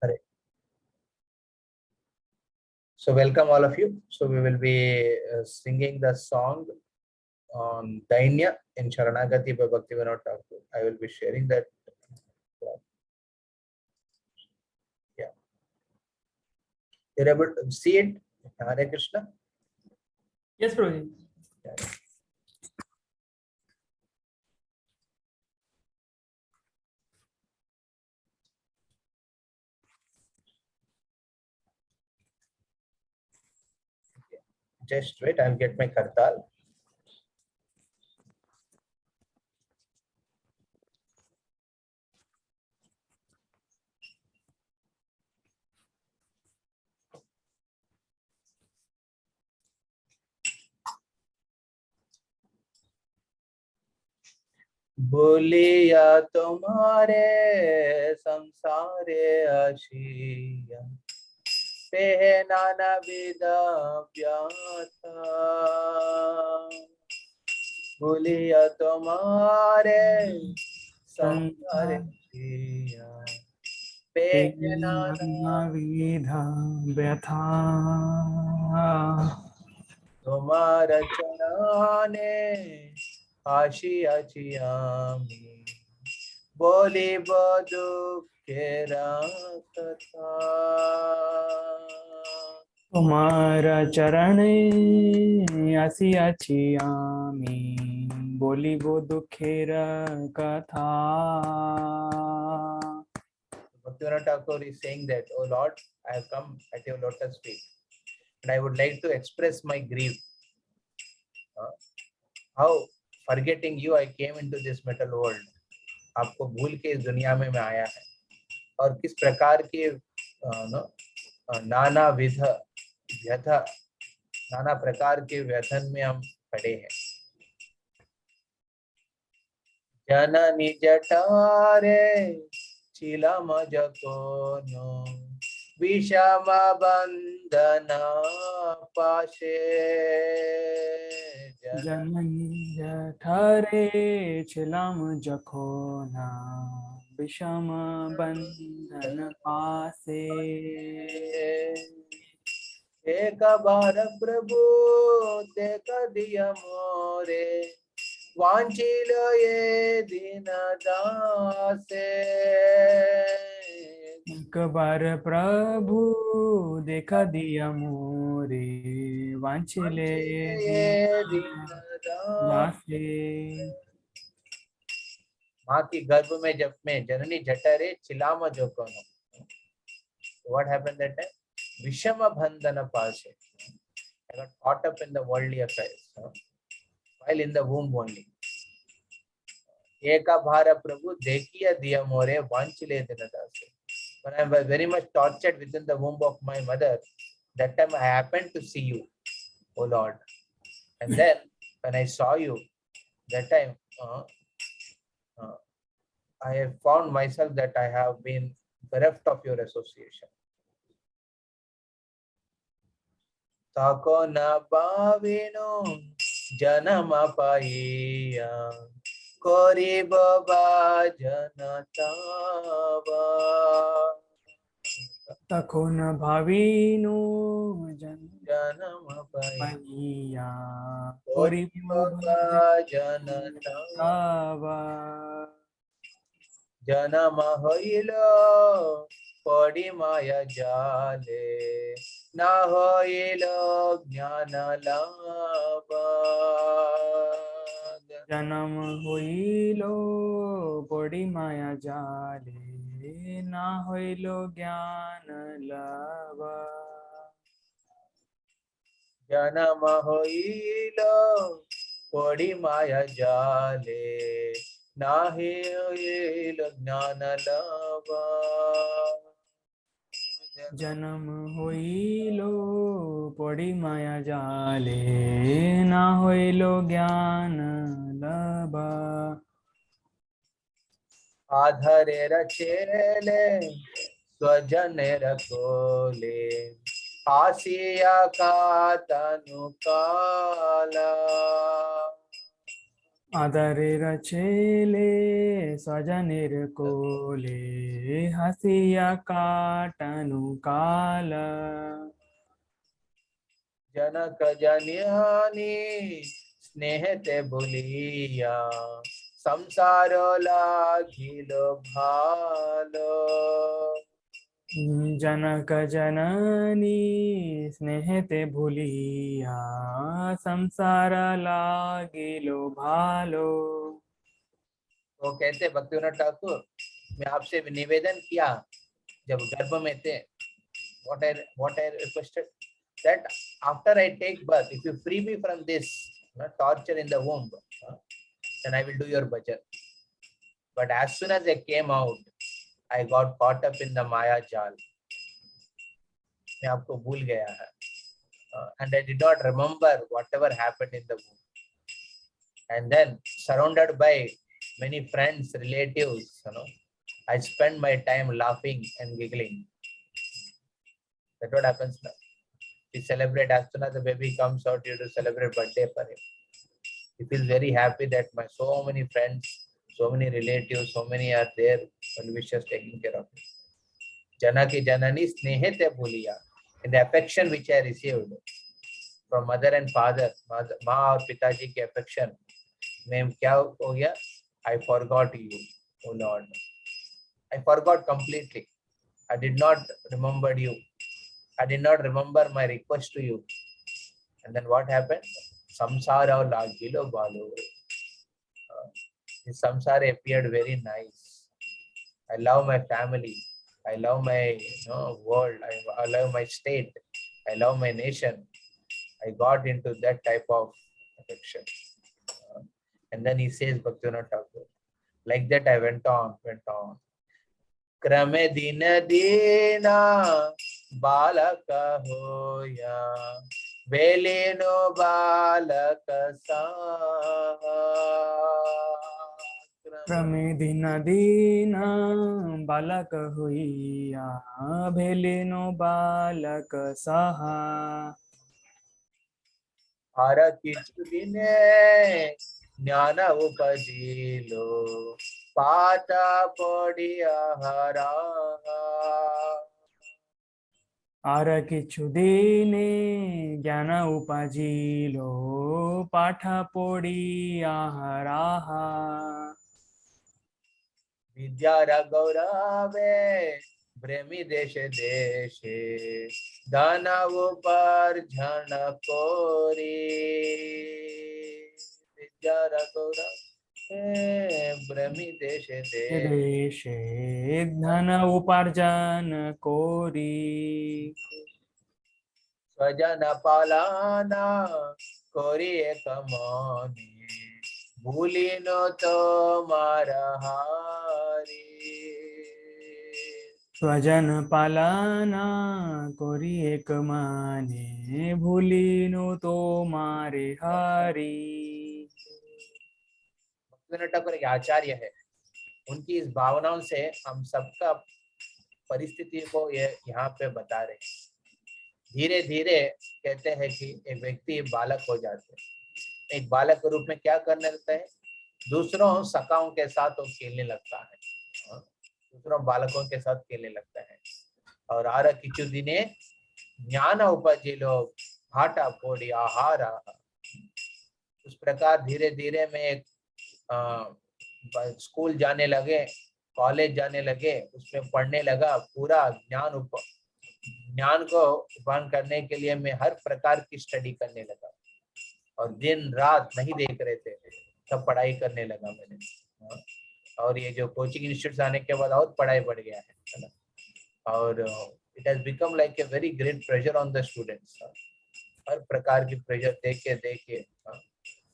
Hare. So welcome all of you. So we will be singing the song on Dainya in Sharanagati by Bhaktivinoda Thakur. I will be sharing that. Yeah. You're able to see it? Hare Krishna? Yes, Prabhuji. Yeah. Just wait, I'll get my kartal. बोलिया तुम्हारे संसारे आशिया पे नाना विधा व्याथा बोलिया तुम्हारे संसारे आशिया पे नाना विधा व्यथा तुम्हारा चराने आशिया चियामी बोली बदु केरा कथा तुम्हारा चरण आसी आची आमी बोली वो दुखेर कथा. Bhaktivinoda Thakur is saying that, "Oh Lord, I have come at your lotus feet, and I would like to express my grief. How forgetting you, I came into this metal world. आपको भूल के इस दुनिया में मैं आया है और किस प्रकार के नाना विध व्यथा नाना प्रकार के व्यथन में हम पड़े हैं. जननी जटारे चिलम जकोनो विषम बंधन पाशे जननी जठरे छिलम जखोना विषम बंधन पासे. एक बार प्रभु देख दिया मोरे वांछिल ये दिन दासे. एक बार प्रभु देखा दिया मोरे वांछिले दासे. माँ की गर्भ में जब में जननी जठरे चिलाम जो कोनो. What happened that time? Vishama bandhana paase. I got caught up in the worldly affairs while in the womb only. Eka bhara prabhu dekhiya diya more vanchile dinadase. When I was very much tortured within the womb of my mother, that time I happened to see you, O Lord. And then when I saw you, that time I have found myself that I have been bereft of your association. Tako na bhavino janama paiya kori baba janatava. तको न भावीनो Janama जन्मया kori baba janatava. Janama hoilo padi maya jale na hoilo jnana lava. जन्म होइलो बड़ी माया जाले ना होइलो ज्ञान लावा. Janama hoilo padi maya jale na hoilo jnana lava. जन्म होइलो बड़ी माया जाले ना होइलो ज्ञान लावा. आधरे रचेले स्वजने रखोले आसिया का तनु काला. আদারের ছেলে স্বজনের কোলে হাসিয়া কাটানো কালা जनक जनियानी स्नेहते भूलिया संसार लागिल भालो জনক জননী স্নেহেতে ভুলিয়া সংসার লাগিল ভালো। वो कहते भक्तिविनोद ठाकुर, मैं आपसे निवेदन किया जब गर्भ में थे, what I requested that after I take birth, if you free me from this torture in the womb, then I will do your bhajan. But as soon as I came out, I got caught up in the Maya jal. मैं आपको भूल गया है, and I did not remember whatever happened in the womb. And then surrounded by many friends, relatives, I spend my time laughing and giggling. That's what happens now. We celebrate as soon as the baby comes out, you to celebrate birthday for him. He feels very happy that my so many friends, so many relatives, so many are there and wishes taking care of him. Janaki Janani Snehete Bhuliya. In the affection which I received from mother and father, माँ और पिताजी के affection, में क्या हो गया? I forgot you, O Lord. I forgot completely. I did not remember you. I did not remember my request to you. And then what happened? Samsara lagilo balo. This samsara appeared very nice. I love my family. I love my world. I love my state. I love my nation. I got into that type of affection. And then he says, Bhaktivinoda Thakur, like that I went on. Krame dina dina balaka hoya veleno balaka sa ক্রমে দিন দিন বালক হইয়া ভেলেন বালক সাহা। हर किछु दिने ज्ञान उपजिलो पाता पड़िया हरा আর কিছুদিনে জ্ঞান উপাজিল পাঠা পড়িয়া রাহা। विद्या गौरवे प्रेमी देशे देशे दानव उपार्जन कोरी विद्या गौरव प्रेमी देशे দেশে ধন উপার্জন করি स्वजन पालना कोरी कमानी भूली नो तो मारहारी স্বজন পালনা করি এক মানে ভুলিনু তোমারে হারি। भक्तिविनोद ठाकुर एक आचार्य है, उनकी इस भावनाओं से हम सबका परिस्थिति को ये यहाँ पे बता रहे हैं। धीरे धीरे कहते हैं कि एक व्यक्ति बालक हो जाते हैं, एक बालक के रूप में क्या करने लगता है? दूसरों सखाओं के साथ वो खेलने लगता है, दूसरों बालकों के साथ खेलने लगता है। और आर किचु दिने ज्ञान उपजिलो भाटा पोड़ी आहार। उस प्रकार धीरे धीरे में एक स्कूल जाने लगे, कॉलेज जाने लगे, उसमें पढ़ने लगा, पूरा ज्ञान को उपन करने के लिए मैं हर प्रकार की स्टडी करने लगा और दिन रात नहीं देख रहे थे, सब पढ़ाई करने लगा मैंने। और ये जो कोचिंग इंस्टीट्यूट आने के बाद और पढ़ाई बढ़ गया है ना, और it has become like a very great pressure on the students. हर प्रकार की प्रेशर देके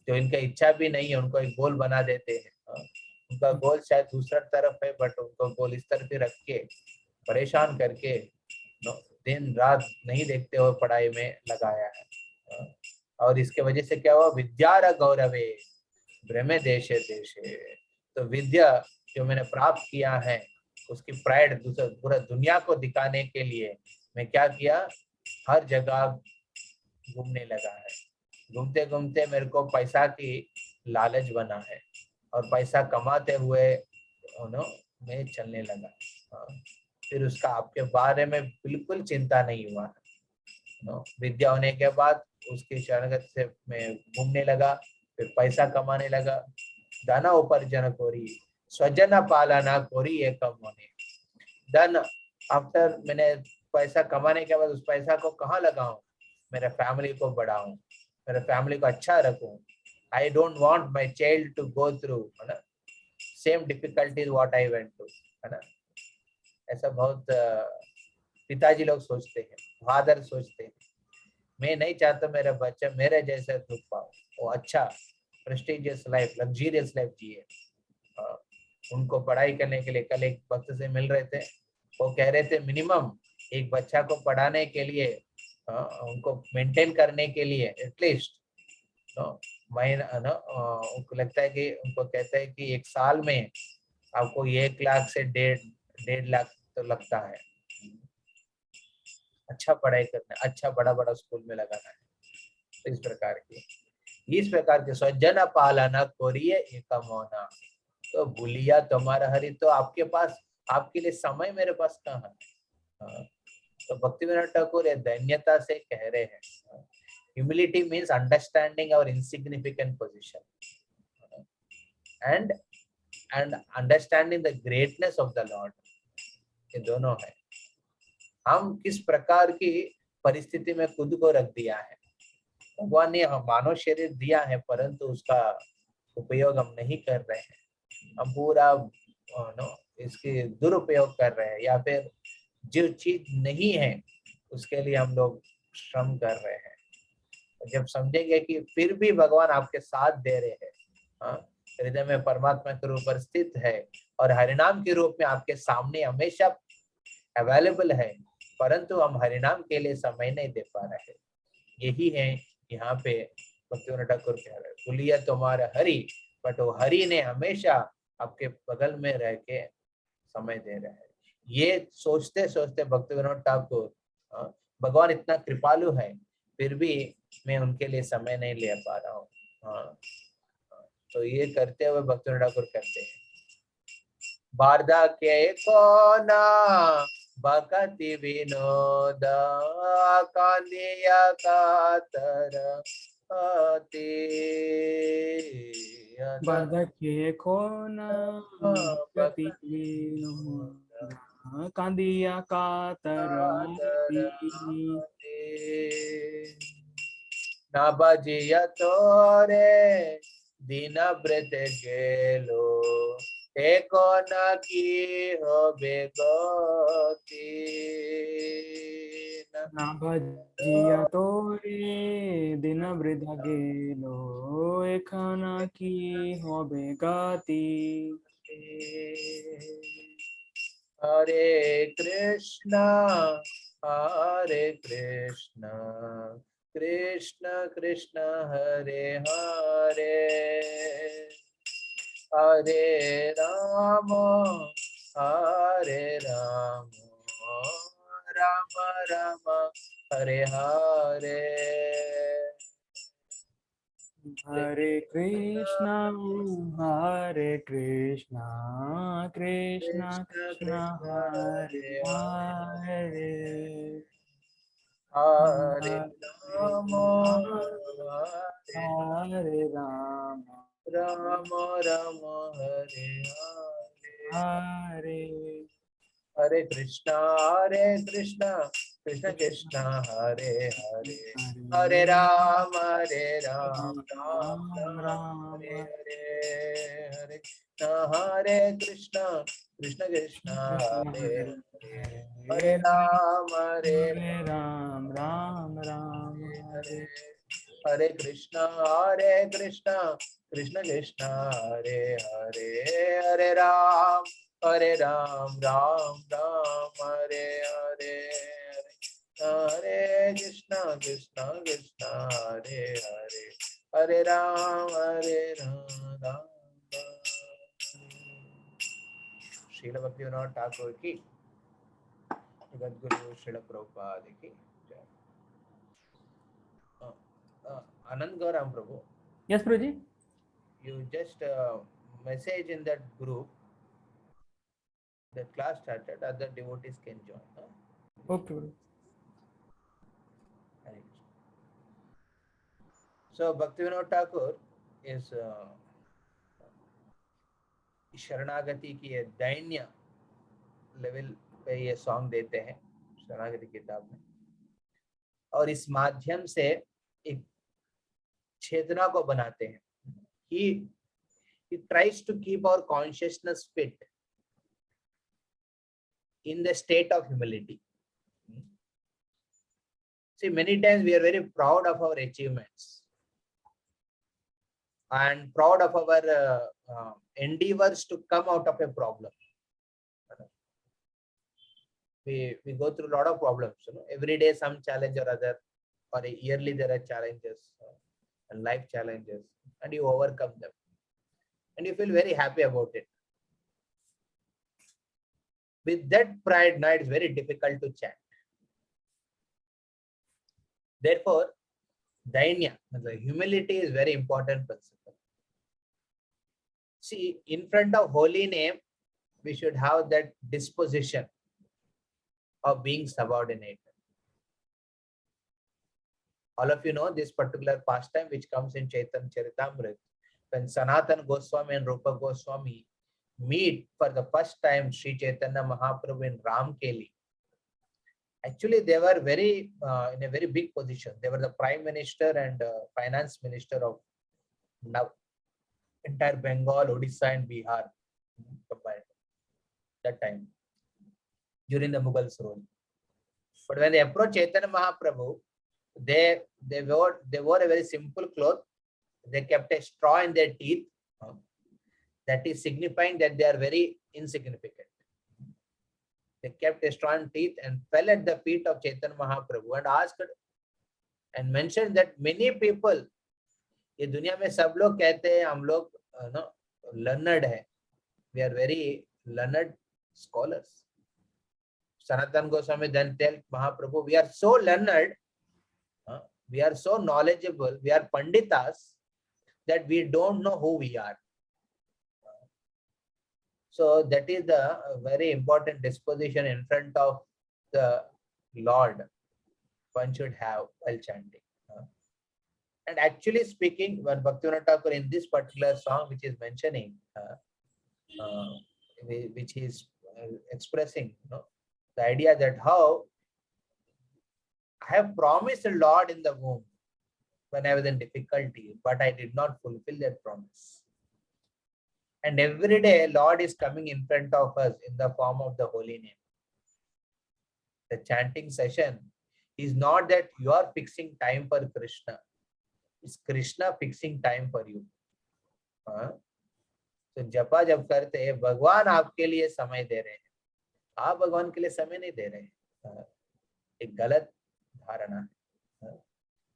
जो इनका इच्छा भी नहीं है उनको एक गोल बना देते हैं। उनका गोल शायद दूसरा तरफ है, बट उनको गोल इस तरफ ही रख के परेशान करके दिन रात नहीं देखते हुए पढ़ाई में लगाया है। और इसके वजह से क्या हुआ? विद्या गौरवे ब्रह्मे देशे देशे। तो विद्या जो मैंने प्राप्त किया है उसकी प्राइड पूरा दुनिया को दिखाने के लिए मैं क्या किया? हर जगह घूमने लगा है। घूमते घूमते मेरे को पैसा की लालच बना है और पैसा कमाते हुए में चलने लगा। हाँ, फिर उसका आपके बारे में बिल्कुल चिंता नहीं हुआ। विद्या होने के बाद उसकी शरणगत से मैं घूमने लगा, फिर पैसा कमाने लगा। धन उपार्जन कोरी स्वजन पालना कोरी ये कम होने। धन आफ्टर मैंने पैसा कमाने के बाद उस पैसा को कहाँ लगाऊं? मेरे फैमिली को बढ़ाऊं, मेरे फैमिली को अच्छा रखूं। I don't want my child to go through है ना same difficulties what I went to, है ना। ऐसा बहुत पिताजी लोग सोचते हैं, फादर सोचते हैं। मैं नहीं चाहता मेरा बच्चा मेरे जैसे दुख पाओ, वो अच्छा प्रेस्टिजियस लाइफ, लग्जरियस लाइफ जिए। उनको पढ़ाई करने के लिए कल एक वक्त से मिल रहे थे, वो कह रहे थे मिनिमम एक बच्चा को पढ़ाने के लिए उनको मेंटेन करने के लिए एटलीस्ट महीना ना उनको लगता है कि उनको कहता है कि एक साल में आपको 1 लाख से डेढ़ लाख तो लगता है। अच्छा पढ़ाई करना, अच्छा बड़ा बड़ा स्कूल में लगाना है। तो इस प्रकार के स्वजन पालना कोरिए एकम होना। तो भूलिया तुम्हारा हरि, तो आपके पास आपके लिए समय मेरे पास कहाँ है? हाँ, तो भक्तिविनोद ठाकुर ये धन्यता से कह रहे हैं। Humility means understanding our insignificant position and understanding the greatness of the lord. ये दोनों है। हम किस प्रकार की परिस्थिति में खुद को रख दिया है। भगवान ने हम मानव शरीर दिया है, परंतु उसका उपयोग हम नहीं कर रहे हैं। हम पूरा इसके दुरुपयोग कर रहे हैं, या फिर जो चीज नहीं है उसके लिए हम लोग श्रम कर रहे हैं। जब समझेंगे कि फिर भी भगवान आपके साथ दे रहे हैं, हृदय में परमात्मा के रूप पर स्थित है और हरिनाम के रूप में आपके सामने हमेशा अवेलेबल है, परंतु हम हरिनाम के लिए समय नहीं दे पा रहे हैं। यही है यहाँ पे भक्तिविनोद ठाकुर कह रहे हैं, भूलिया तुम्हारा हरि, बट वो हरि ने हमेशा आपके बगल में रह के समय दे रहे हैं। ये सोचते सोचते भक्तिविनोद ठाकुर, भगवान इतना कृपालु है फिर भी मैं उनके लिए समय नहीं ले पा रहा हूँ। तो ये करते हुए भक्तिविनोद ठाकुर कहते हैं, बारदा के कोना भक्ति विनोद कांदिया कातर अति बाधके खोना गति कांदिया कातरती ना बजिया तोरे दिन व्रत गेलो एको न की हो बेगोती। ना भजिया तोरे दिन वृद्ध गेलो एखाना की होबे गति। हरे कृष्णा कृष्ण कृष्ण हरे हरे हरे राम राम राम हरे हरे। हरे कृष्णा कृष्णा कृष्ण कृष्णा कृष्ण हरे हरे हरे हरे हरे राम हरे राम राम राम हरे हरे हरे हरे कृष्णा कृष्ण कृष्ण हरे हरे हरे राम राम राम राम हरे हरे हरे हरे कृष्ण कृष्ण कृष्ण हरे हरे हरे हरे हरे राम हरे राम राम राम हरे हरे हरे कृष्ण कृष्ण कृष्ण हरे हरे हरे राम राम राम हरे हरे हरे कृष्ण हरे हरे हरे राम राम। श्रील भक्तिविनोद ठाकुर की, जगद्गुरु श्रील प्रभुपाद की जय। Anand Gauram Prabhu, yes Prabhu ji. you just message in that group. The class started. Other devotees can join. Huh? Okay, Prabhuji. Right. So Bhaktivinoda Thakur is शरणागति की दैन्य लेवल पे ये सॉन्ग देते हैं शरणागति किताब में, और इस माध्यम से एक चेतना को बनाते हैं. He tries to keep our consciousness fit in the state of humility. See, many times we are very proud of our achievements and proud of our endeavors to come out of a problem. We go through a lot of problems. Every day some challenge or other, or yearly there are challenges and life challenges, and you overcome them. And you feel very happy about it. With that pride, now it's very difficult to chant. Therefore, dainya, humility is very important principle. See, in front of holy name, we should have that disposition of being subordinate. All of you know this particular pastime which comes in Chaitanya Charitamrita, when Sanatana Goswami and Rupa Goswami meet for the first time Sri Chaitanya Mahaprabhu in Ramkeli. Actually, they were very in a very big position. They were the Prime Minister and Finance Minister of now entire Bengal, Odisha, and Bihar combined that time during the Mughals rule. But when they approached Chaitanya Mahaprabhu, they wore a very simple cloth. They kept a straw in their teeth. That is signifying that they are very insignificant. They kept a straw in teeth and fell at the feet of Chaitanya Mahaprabhu and asked and mentioned that many people, ये दुनिया में सब लोग कहते हैं हम लोग learned है. We are very learned scholars. Sanatana Goswami then tell Mahaprabhu, we are so learned, we are so knowledgeable, we are panditas that we don't know who we are. So that is the very important disposition in front of the Lord one should have while chanting. And actually speaking, when Bhaktivinoda Thakur in this particular song which is mentioning, which is expressing the idea that how I have promised the Lord in the womb when I was in difficulty, but I did not fulfill that promise. And every day, Lord is coming in front of us in the form of the holy name. The chanting session is not that you are fixing time for Krishna. It's Krishna fixing time for you. So जपा जब करते हैं भगवान आपके लिए समय दे रहे हैं, आप भगवान के लिए समय नहीं दे रहे हैं. एक गलत धारणा है.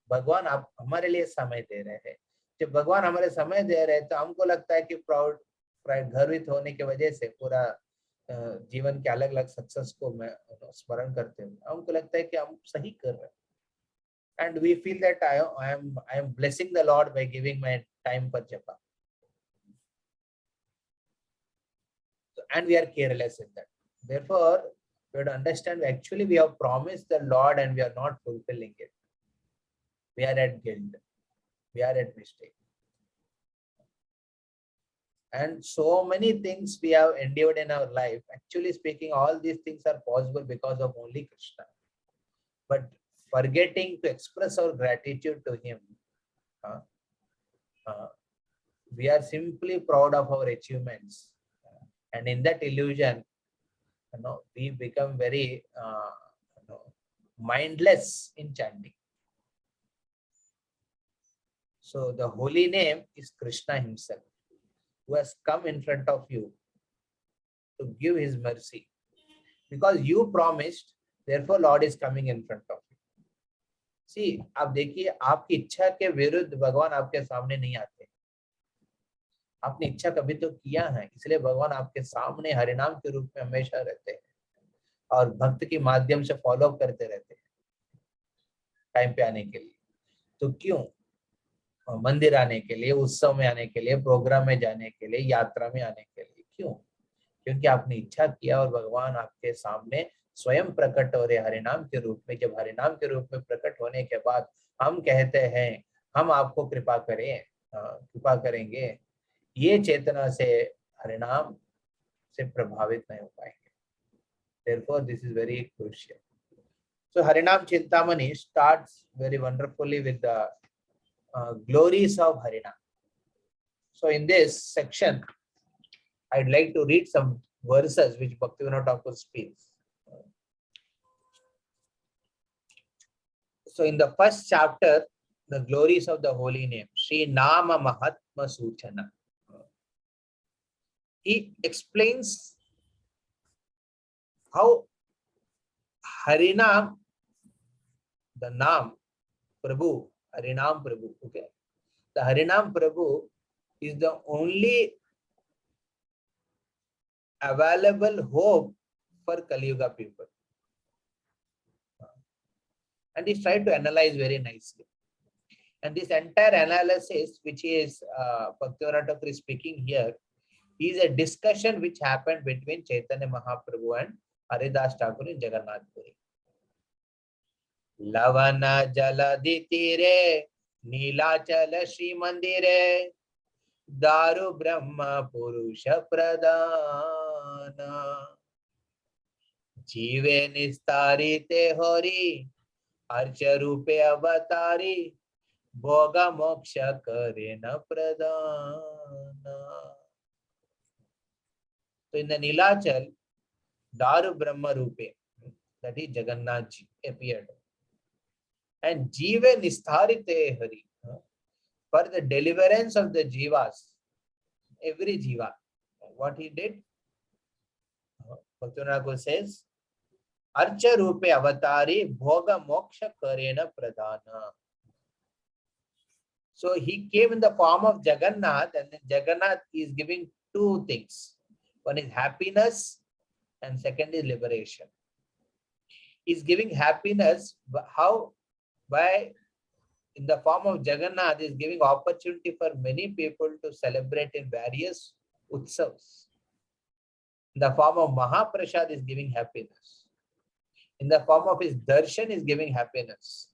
भगवान आप हमारे लिए समय दे रहे हैं. जब भगवान हमारे समय दे रहे हैं तो हमको लगता है कि प्राउड गर्वित होने की वजह से पूरा जीवन के अलग अलग सक्सेस को मैं स्मरण करते हुए हमको लगता है कि हम सही कर रहे हैं. And we feel that I am blessing the Lord by giving my time for japa. So, and we are careless in that. Therefore, we have to understand actually we have promised the Lord and we are not fulfilling it. We are at guilt. We are at mistake. And so many things we have endured in our life. Actually speaking, all these things are possible because of only Krishna. But forgetting to express our gratitude to him, we are simply proud of our achievements. And in that illusion, we become very mindless in chanting. So the holy name is Krishna himself, who has come in front of you to give his mercy. Because you promised, therefore Lord is coming in front of you. See, आप देखिए आपकी इच्छा के विरुद्ध भगवान आपके सामने नहीं आते. आपने इच्छा कभी तो किया है, इसलिए भगवान आपके सामने हरिनाम के रूप में हमेशा रहते हैं और भक्त के माध्यम से फॉलो करते रहते हैं टाइम पे आने के लिए. तो क्यों? मंदिर आने के लिए, उत्सव में आने के लिए, प्रोग्राम में जाने के लिए, यात्रा में आने के लिए। क्यों? क्योंकि आपने इच्छा किया और भगवान आपके सामने स्वयं प्रकट हो रहे हरिनाम के रूप में। जब हरिनाम के रूप में प्रकट होने के बाद हम कहते हैं हम आपको कृपा करें, कृपा करेंगे, ये चेतना से हरिनाम से प्रभावित नहीं हो पाएंगे। Therefore, this is very crucial. So Harinam Chintamani starts very wonderfully with the glories of Harinam. So in this section, I'd like to read some verses which Bhaktivinoda Thakur speaks. So in the first chapter, the glories of the holy name, Sri Nama Mahatma Suchana. He explains how Harinam, the Naam, Prabhu, Harinam Prabhu, okay. The Harinam Prabhu is the only available hope for Kali Yuga people. And he's tried to analyze very nicely. And this entire analysis, which is Bhaktivinoda Thakur is speaking here, is a discussion which happened between Chaitanya Mahaprabhu and Haridas Thakur in Jagannath Puri. Lavana Jaladi Tire, Neelachal Shri Mandire, Daru Brahma Purusha Pradana, Jive Nistarite Hori, Archa Rupe Avatari, Bhoga Moksha Karena Pradana. So in the Nilachal, Daru Brahma Rupe, that is Jagannath ji, appeared. And Jive Nistarite Hari, for the deliverance of the Jivas, every Jiva. What he did? Bhaktivinoda Thakur says, Archa Rupe Avatari Bhoga Moksha Karena Pradana. So he came in the form of Jagannath, and then Jagannath is giving two things. One is happiness and second is liberation. He's giving happiness. How? By in the form of Jagannath is giving opportunity for many people to celebrate in various utsavs. In the form of Mahaprasad is giving happiness. In the form of his darshan is giving happiness.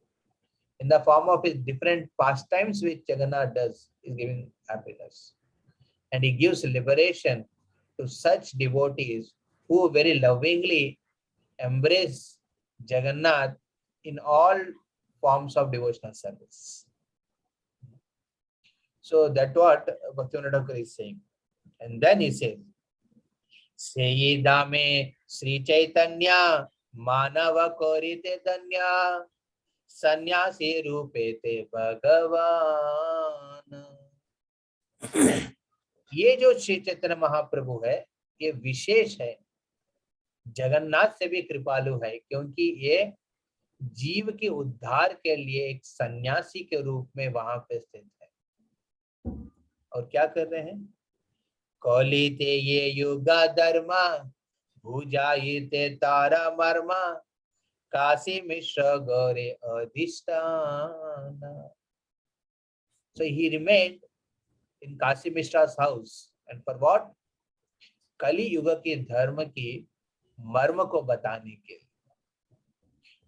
In the form of his different pastimes which Jagannath does is giving happiness. And he gives liberation to such devotees who very lovingly embrace Jagannath in all forms of devotional service. So that's what Bhaktivinoda Thakur is saying. And then he says, Seyi Dame Sri Chaitanya Manava Korite Danya Sannyasi Rupete Bhagavan. ये जो श्री चैतन्य महाप्रभु है, ये विशेष है, जगन्नाथ से भी कृपालु है, क्योंकि ये जीव के उद्धार के लिए एक सन्यासी के रूप में वहां पे स्थित है। और क्या कर रहे हैं? कौलिते ये युगा धर्मा भुजाइते तारा मर्मा काशी मिश्र गौरे अधिष्ठान. So he remained in Kashi Mishra's house. And for what? कली युग के धर्म की मर्म को बताने के लिए.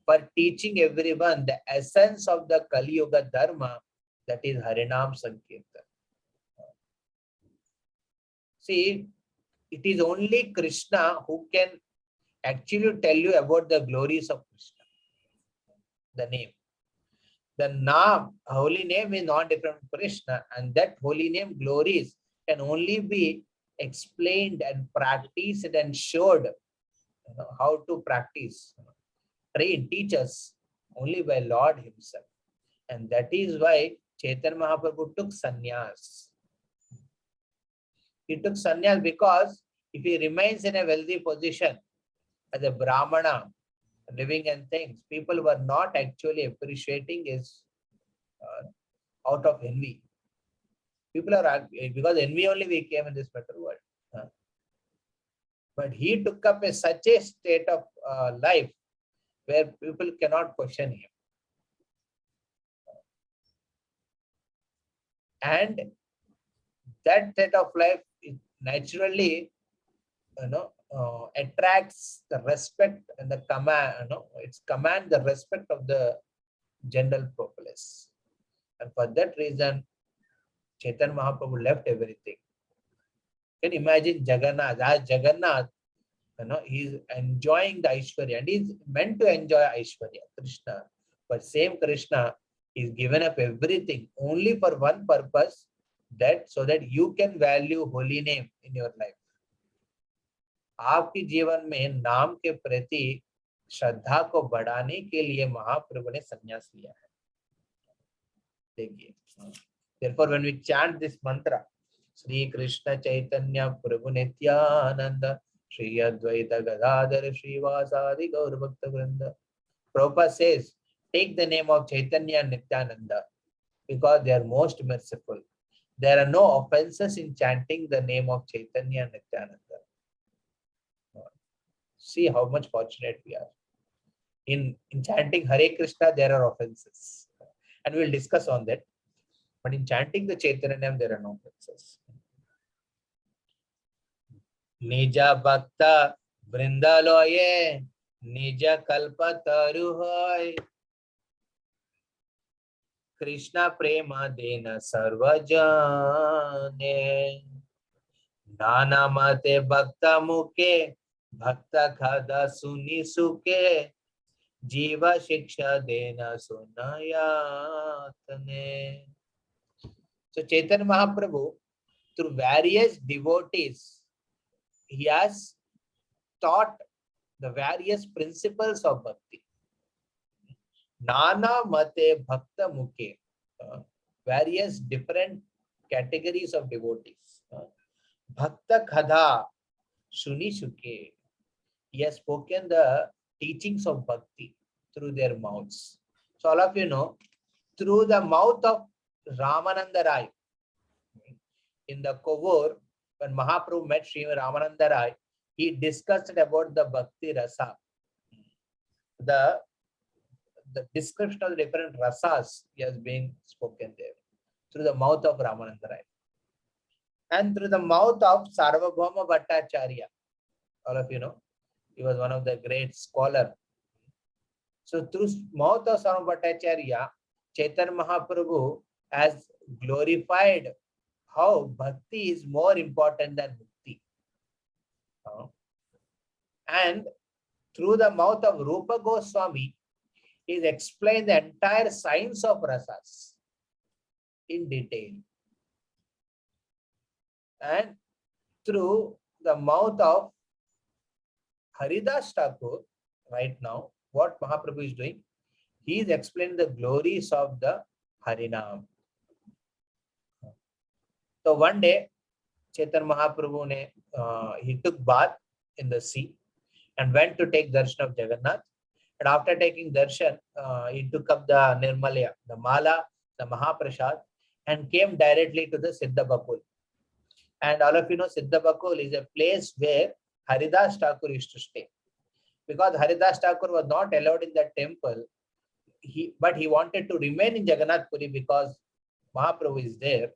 For teaching everyone the essence of the Kali Yuga Dharma, that is Harinam Sankirtan. See, it is only Krishna who can actually tell you about the glories of Krishna. The name. The Naam, holy name, is not different from Krishna, and that holy name glories can only be explained and practiced and showed how to practice. Train, teach us only by Lord himself. And that is why Chaitanya Mahaprabhu took sannyas. He took sannyas because if he remains in a wealthy position as a Brahmana, living and things, people were not actually appreciating his out of envy. People are, because envy only we came in this better world. But he took up such a state of life where people cannot question him. And that set of life is naturally, attracts the respect and the command, it's command the respect of the general populace. And for that reason, Chaitanya Mahaprabhu left everything. Can you imagine Jagannath? As Jagannath, he's enjoying the Aishwarya and he's meant to enjoy Aishwarya, Krishna. But same Krishna, he's given up everything only for one purpose, that so that you can value holy name in your life. आपके जीवन में नाम के प्रति श्रद्धा को बढ़ाने के लिए महाप्रभु ने संन्यास लिया है. देखिए, therefore when we chant this mantra, Shri Krishna Chaitanya Prabhu Nityananda Shri Advaita Gadadhar Srivasadi Gaur Bhakta Vrinda, Prabhupada says, take the name of Chaitanya and Nityananda because they are most merciful. There are no offenses in chanting the name of Chaitanya and Nityananda. See how much fortunate we are. In chanting Hare Krishna, there are offenses. And we'll discuss on that. But in chanting the Chaitanya name, there are no offenses. Nija Bhakta Vrindaloye Nija Kalpa Taruhoy Krishna Prema Dena Sarvajane Nana Mate Bhakta Muke Bhakta Khada Suni Suke Jiva Shiksha Dena Sunayatane. So Chaitanya Mahaprabhu, through various devotees, he has taught the various principles of bhakti. Nana Mate Bhakta Muke, various different categories of devotees. Bhakta Khada Shuni Suke, he has spoken the teachings of bhakti through their mouths. So all of you know, through the mouth of Ramananda Rai, in the Kovur, when Mahaprabhu met Sri Ramananda Rai, he discussed about the bhakti rasa. The description of the different rasas has been spoken there through the mouth of Ramananda Rai. And through the mouth of Sarvabhauma Bhattacharya, all of you know, he was one of the great scholars. So through mouth of Sarvabhauma Bhattacharya, Chaitanya Mahaprabhu has glorified how bhakti is more important than mukti. And through the mouth of Rupa Goswami, he explained the entire science of rasas in detail. And through the mouth of Haridas Thakur, right now, what Mahaprabhu is doing, he is explaining the glories of the Harinaam. So one day, Chaitanya Mahaprabhu he took bath in the sea and went to take darshan of Jagannath. And after taking darshan, he took up the Nirmalya, the Mala, the Mahaprasad, and came directly to the Siddha Bakul. And all of you know, Siddha Bakul is a place where Haridas Thakur used to stay. Because Haridas Thakur was not allowed in that temple, but he wanted to remain in Jagannath Puri because Mahaprabhu is there.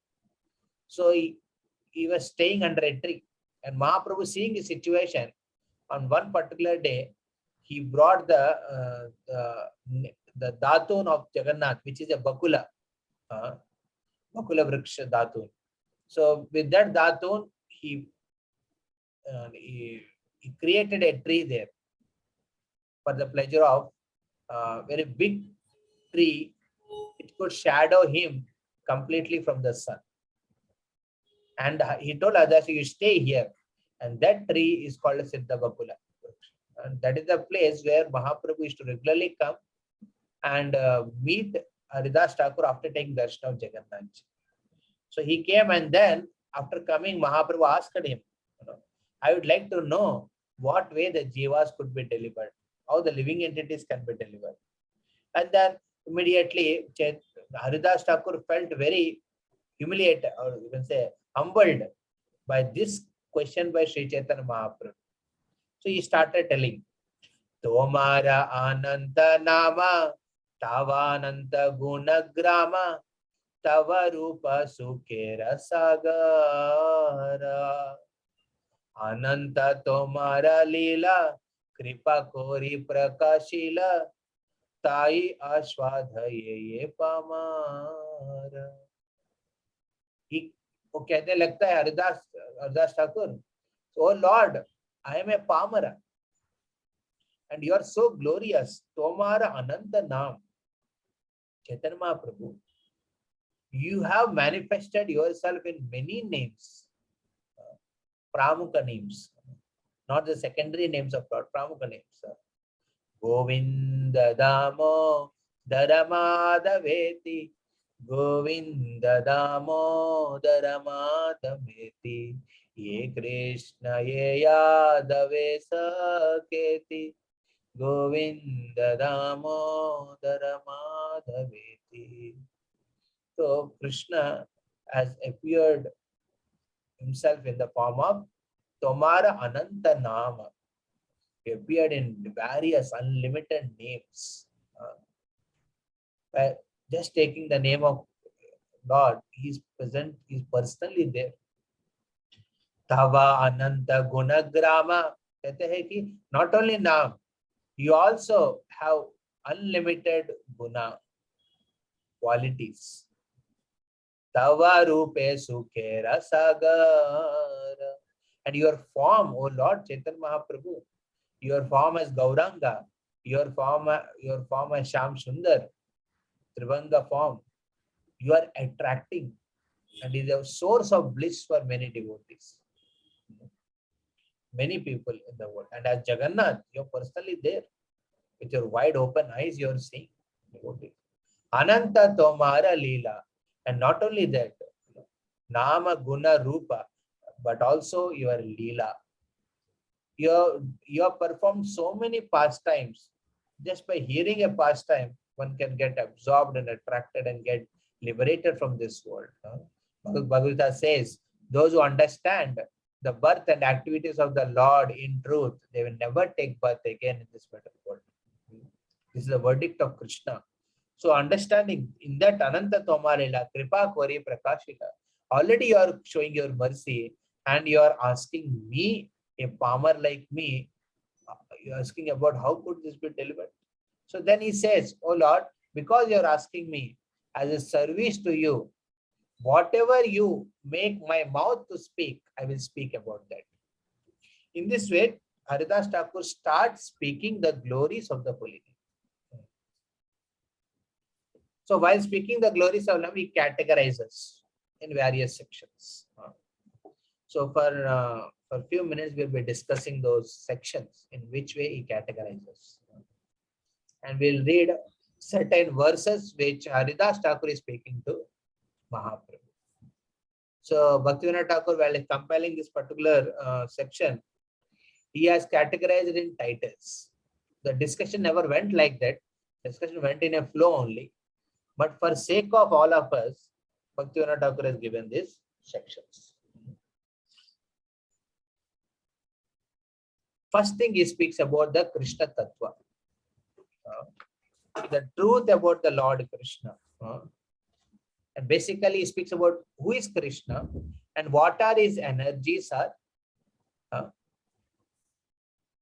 So he was staying under a tree. And Mahaprabhu, seeing the situation, on one particular day, he brought the Datun of Jagannath, which is a Bakula, Bakula Vriksha Datun. So with that Datun, he created a tree there for the pleasure of very big tree. It could shadow him completely from the sun. And he told others, you stay here. And that tree is called a Siddha Bakula. And that is the place where Mahaprabhu used to regularly come and meet Haridas Thakur after taking darshan of Jagannath. So he came, and then after coming, Mahaprabhu asked him, I would like to know what way the jivas could be delivered, how the living entities can be delivered. And then immediately Haridas Thakur felt very humiliated, or you can say humbled by this question by Sri Chaitanya Mahaprabhu. So he started telling, Tomara Ananta Nama Tavananta Gunagrama Tava Rupa Sukera Sagara. Ananta Tomara Lila, Kripa Kori Prakashila, Tai Ashwadhaye Ye Pamara. वो कहने लगता है Haridas Haridas Thakur, oh lord, I am a पामरा and you are so glorious. Tomara Ananta Naam. Chaitanya Mahaprabhu, you have manifested yourself in many names, Pramukha names, not the secondary names of God, Pramukha names. Govinda Damo Daramadaveti, Govinda Damo Daramadaveti, Ye Krishna Ye Yadave Saketi, Govinda Damodara Madhaveti. So Krishna has appeared himself in the form of Tomara Ananta Nama. He appeared in various unlimited names. By just taking the name of Lord, he is present, he is personally there. Tava Ananta Gunagrama. कहते हैं कि not only नाम, you also have unlimited guna qualities. Tava rupe sukhera sagara. And your form, O Lord Chaitanya Mahaprabhu, your form as Gauranga, your form as Sham Sundar, Trivanga form, you are attracting and is a source of bliss for many devotees. Many people in the world. And as Jagannath, you're personally there. With your wide open eyes, you're seeing devotees. Ananta Tomara Leela. And not only that, Nama Guna Rupa, but also your Leela. You have performed so many pastimes. Just by hearing a pastime, one can get absorbed and attracted and get liberated from this world. Bhagavad says, those who understand the birth and activities of the Lord in truth, they will never take birth again in this material world. This is the verdict of Krishna. So understanding in that Ananta Tomarela, Kripa Kori Prakashila, already you are showing your mercy and you are asking me, a palmer like me, you are asking about how could this be delivered. So then he says, oh Lord, because you are asking me as a service to you, whatever you make my mouth to speak, I will speak about that. In this way, Haridas Thakur starts speaking the glories of the Holy Name. So while speaking the glories of Lord, he categorizes in various sections. So for a few minutes, we'll be discussing those sections in which way he categorizes. And we'll read certain verses which Haridas Thakur is speaking to Mahaprabhu. So Bhaktivinoda Thakur, while compiling this particular section, he has categorized in titles. The discussion never went like that. Discussion went in a flow only. But for sake of all of us, Bhaktivinoda Thakur has given these sections. First thing he speaks about the Krishna Tattva. The truth about the Lord Krishna. And basically he speaks about who is Krishna and what are his energies are.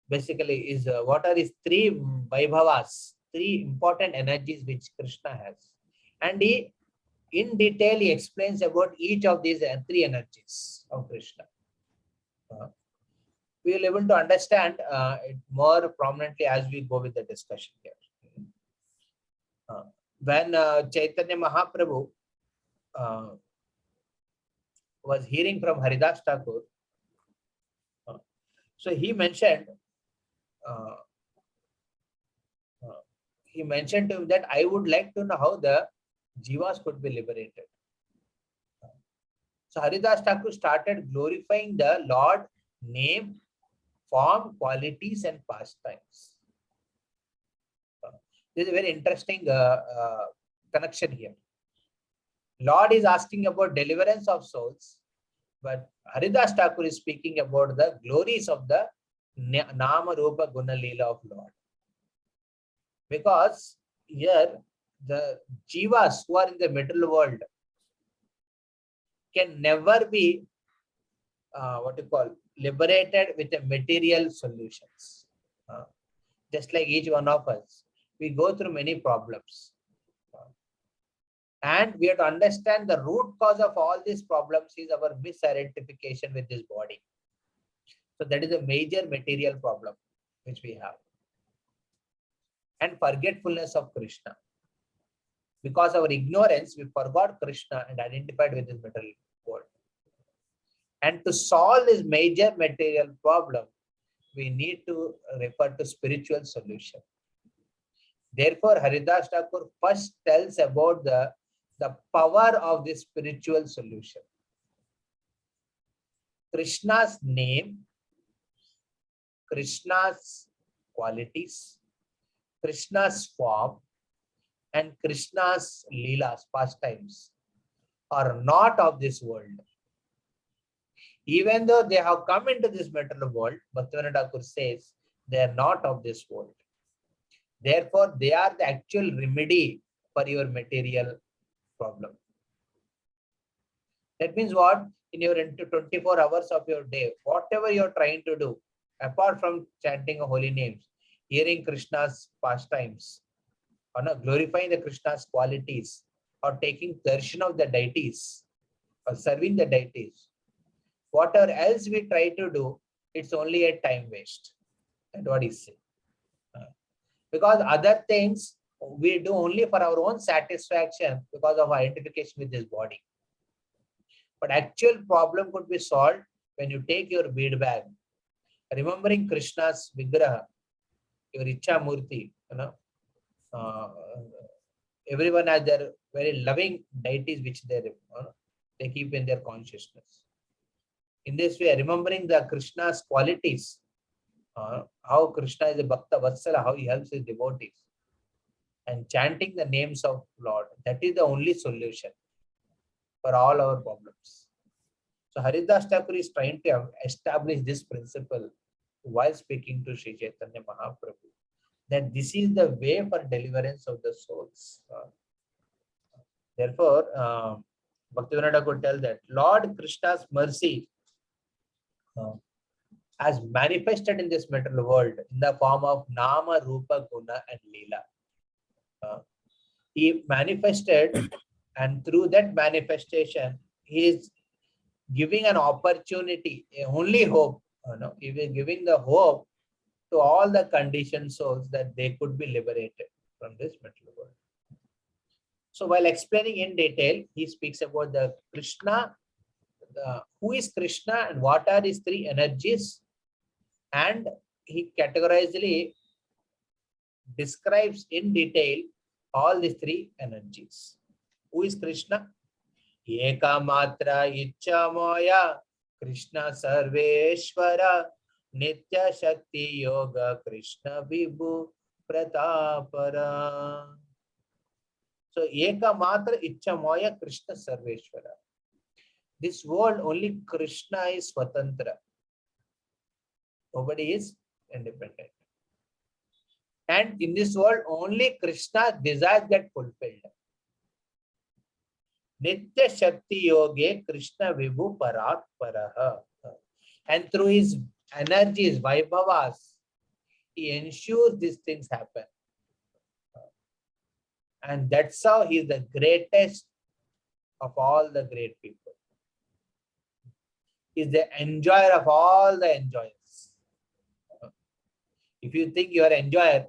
Basically is what are his three vaibhavas, three important energies which Krishna has. And he in detail he explains about each of these three energies of Krishna. We will be able to understand it more prominently as we go with the discussion here. When Chaitanya Mahaprabhu was hearing from Haridas Thakur, so he mentioned to him that I would like to know how the jivas could be liberated. So Haridas Thakur started glorifying the Lord name, form, qualities and pastimes. This is a very interesting connection here. Lord is asking about deliverance of souls, but Haridas Thakur is speaking about the glories of the Nama Rupa Guna Leela of Lord. Because here the jivas who are in the middle world, can never be liberated with the material solutions. Just like each one of us, we go through many problems. And we have to understand the root cause of all these problems is our misidentification with this body. So that is a major material problem which we have. And forgetfulness of Krishna. Because our ignorance, we forgot Krishna and identified with this material world. And to solve this major material problem, we need to refer to spiritual solution. Therefore, Haridas Thakur first tells about the power of this spiritual solution. Krishna's name, Krishna's qualities, Krishna's form, and Krishna's leelas, pastimes, are not of this world. Even though they have come into this material world, Bhaktivinoda Thakur says they are not of this world. Therefore, they are the actual remedy for your material problem. That means what? In your 24 hours of your day, whatever you're trying to do, apart from chanting holy names, hearing Krishna's pastimes, or not glorifying the Krishna's qualities, or taking darshan of the deities, or serving the deities, whatever else we try to do, it's only a time waste. That's what he said. Because other things we do only for our own satisfaction because of our identification with this body. But actual problem could be solved when you take your bead bag, remembering Krishna's Vigraha, your Icha Murti, everyone has their very loving deities which they keep in their consciousness. In this way, remembering the Krishna's qualities, how Krishna is a Bhakta Vatsala, how he helps his devotees, and chanting the names of Lord, that is the only solution for all our problems. So Haridas Thakur is trying to establish this principle while speaking to Sri Chaitanya Mahaprabhu, that this is the way for deliverance of the souls. Therefore, Bhaktivinoda Thakur tells that Lord Krishna's mercy as manifested in this material world in the form of Nama, Rupa, Guna, and Leela. He manifested, and through that manifestation, he is giving an opportunity, only hope. He is giving the hope to all the conditioned souls that they could be liberated from this material world. So while explaining in detail, he speaks about the Krishna, who is Krishna and what are his three energies, and he categorically describes in detail all these three energies. Who is Krishna? Eka Matra Icha Moya Krishna Sarveshwara Nitya Shakti Yoga Krishna Vibhu Pratapara. So Eka Matra Icha Moya Krishna Sarveshwara. This world only Krishna is Swatantra. Nobody is independent. And in this world, only Krishna desires get fulfilled. Nitya Shakti Yoge Krishna Vibhu Parat Paraha. And through his energies, Vaibhavas, he ensures these things happen. And that's how he is the greatest of all the great people. He is the enjoyer of all the enjoyers. If you think you are an enjoyer,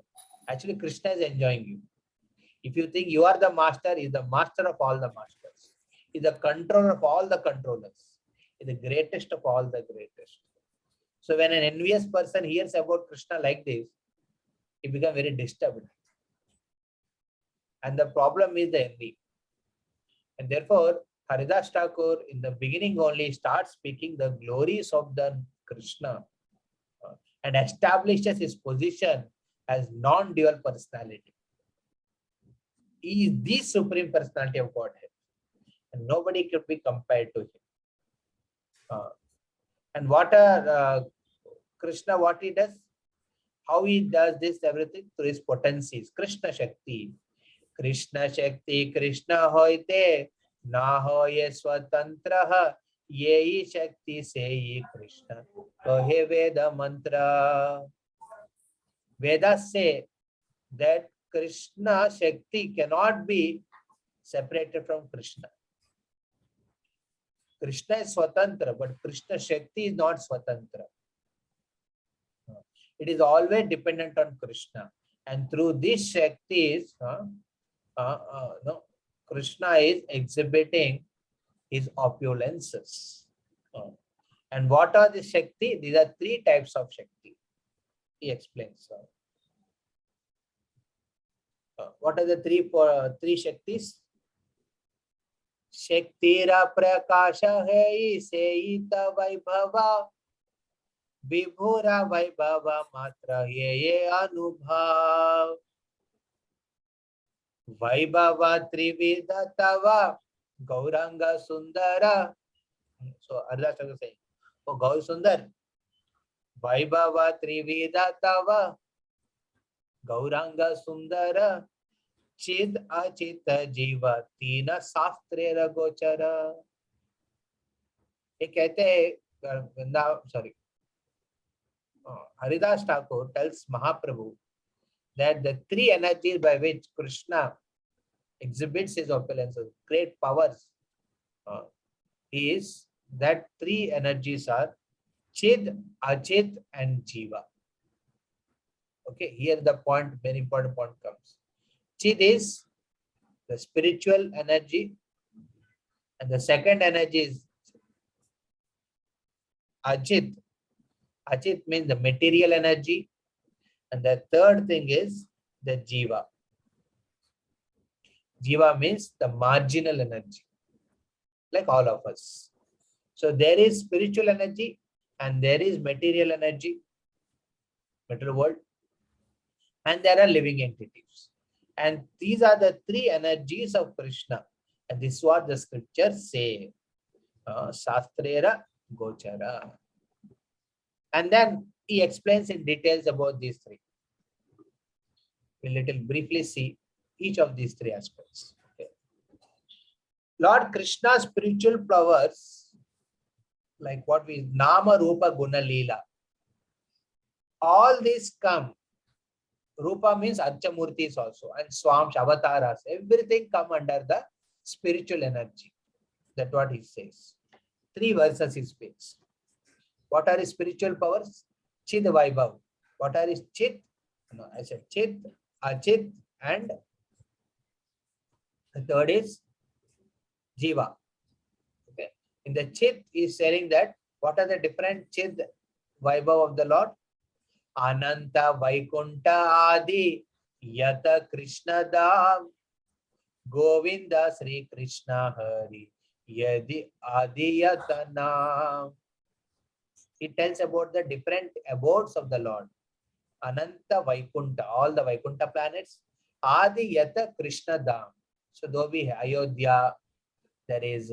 actually Krishna is enjoying you. If you think you are the master, he is the master of all the masters. He is the controller of all the controllers. He is the greatest of all the greatest. So when an envious person hears about Krishna like this, he becomes very disturbed. And the problem is the envy. And therefore, Haridas Thakur in the beginning only starts speaking the glories of the Krishna and establishes his position as non-dual personality. He is the supreme personality of Godhead, and nobody could be compared to him. And what Krishna, what he does, how he does this everything through his potencies. Krishna Shakti, Krishna Shakti, Krishna Hoite, ना हो ये स्वतंत्र ये ही शक्ति से ही कृष्ण कहे वेद मंत्र. Vedas say that Krishna Shakti cannot be separated from Krishna. Krishna is Swatantra, but Krishna Shakti is not Swatantra. It is always dependent on Krishna. And through these Shaktis, no, Krishna is exhibiting his opulences. And what are the Shakti? These are three types of Shakti. He explains. What are the three Shaktis? शक्तिरा प्रकाश है सेयित वैभव विभुरा वैभव मात्र ये अनुभव वैभव त्रिविध तव गौरंग सुंदर. So Arjuna is saying, oh Gaur Sundar, वैभव त्रिविध तव गौरंग सुंदर चिद अचित जीव तीन शास्त्रेर गोचर. ये कहते हैं Haridas Thakur tells Mahaprabhu that the three energies by which Krishna exhibits his opulences, great powers, is that three energies are Chid, Achit and Jiva. Okay, here the point, very important point comes. Chid is the spiritual energy, and the second energy is Ajit. Ajit means the material energy, and the third thing is the Jiva. Jiva means the marginal energy, like all of us. So there is spiritual energy and there is material energy, material world, and there are living entities. And these are the three energies of Krishna. And this is what the scriptures say. Shastrera Gochara. And then he explains in details about these three. We'll little briefly see each of these three aspects. Okay. Lord Krishna's spiritual powers, like what we Nama Rupa Guna Leela, all these come. Rupa means Archamurtis also, and Swams, Avataras, everything come under the spiritual energy. That's what he says. Three verses he speaks. What are his spiritual powers? Chid Vaibhav. What are his Chit? No, I said Chit, Achit, and the third is Jiva. Okay. In the Chit, he is saying that what are the different Chid Vaibhav of the Lord? Ananta Vaikunta Adi Yata Krishna Dham Govinda Sri Krishna Hari Yadi Adi Yatana. It tells about the different abodes of the Lord. Ananta Vaikunta, all the Vaikunta planets. Adi Yata Krishna Dham. So though we have Ayodhya, there is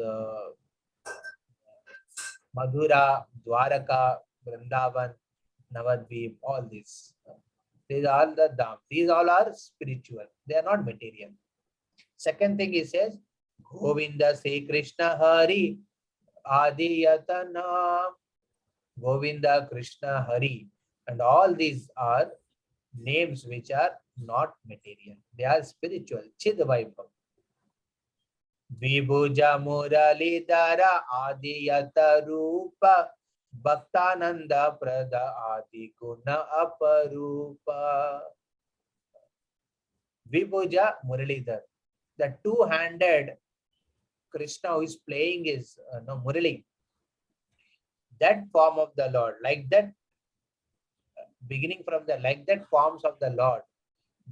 Madhura, Dwaraka, Vrindavan, Navadvip, all these. These are all the dham. These all are spiritual. They are not material. Second thing he says, Govinda Sri Krishna Hari Adi Yatana. Govinda Krishna Hari. And all these are names which are not material. They are spiritual. Chid Vaibhav. Vibhuja Murali Dara Adi Yata Rupa Bhaktananda Prada Adi Guna Aparupa. Vibhuja Muralidhar. The two-handed Krishna who is playing his Murali. That form of the Lord, like that, beginning from the, like that forms of the Lord,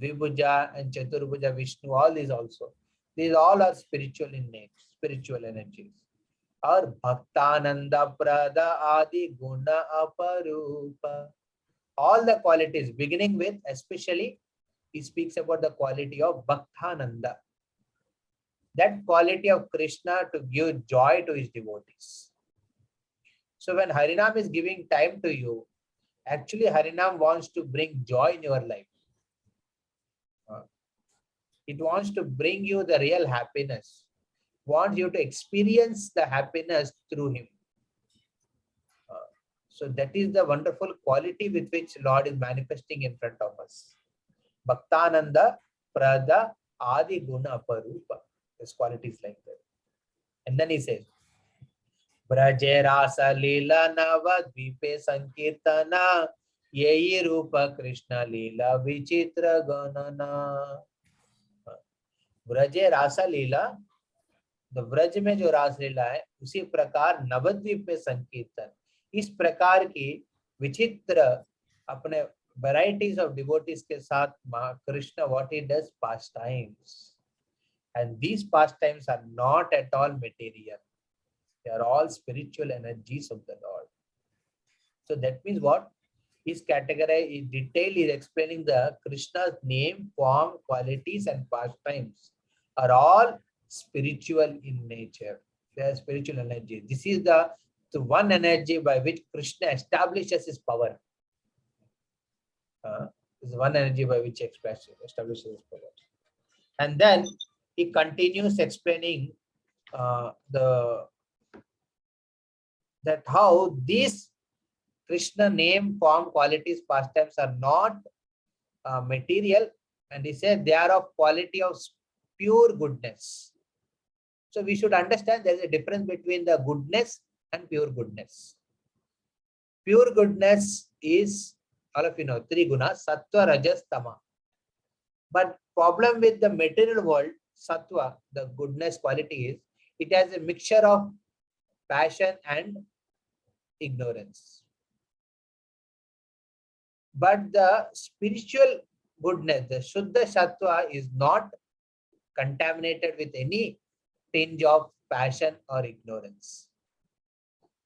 Vibhuja and Chaturbhuja Vishnu, all these also. These all are spiritual in nature, spiritual energies. Or Bhaktananda Prada Adi Guna Aparupa. All the qualities, beginning with, especially, he speaks about the quality of Bhaktananda. That quality of Krishna to give joy to his devotees. So when Harinaam is giving time to you, actually Harinaam wants to bring joy in your life. It wants to bring you the real happiness. wants you to experience the happiness through him. So that is the wonderful quality with which Lord is manifesting in front of us. Bhaktananda Prada Adi Guna Aparupa. This quality is like that. And then he says, Braje Rasa Leela Nava Dvipe Sankirtana Yehi Rupa Krishna Leela Vichitra Ganana. Braje Rasa Leela, the Braj में जो रास लीला है उसी प्रकार नवद्वीप में संकीर्तन, इस प्रकार की विचित्र अपने varieties of devotees के साथ Krishna what he does pastimes, and these pastimes are not at all material, they are all spiritual energies of the Lord. So that means what is categorized in detail is explaining the Krishna's name, form, qualities and pastimes are all spiritual in nature. They are spiritual energy. This is the one energy by which Krishna establishes his power. This is one energy by which he establishes his power. And then he continues explaining that how these Krishna name, form, qualities, pastimes are not material, and he said they are of quality of pure goodness. So we should understand there is a difference between the goodness and pure goodness. Pure goodness is, all of you know, three gunas, sattva, rajas, tama. But problem with the material world, sattva, the goodness quality is, it has a mixture of passion and ignorance. But the spiritual goodness, the Shuddha Sattva is not contaminated with any tinge of passion or ignorance.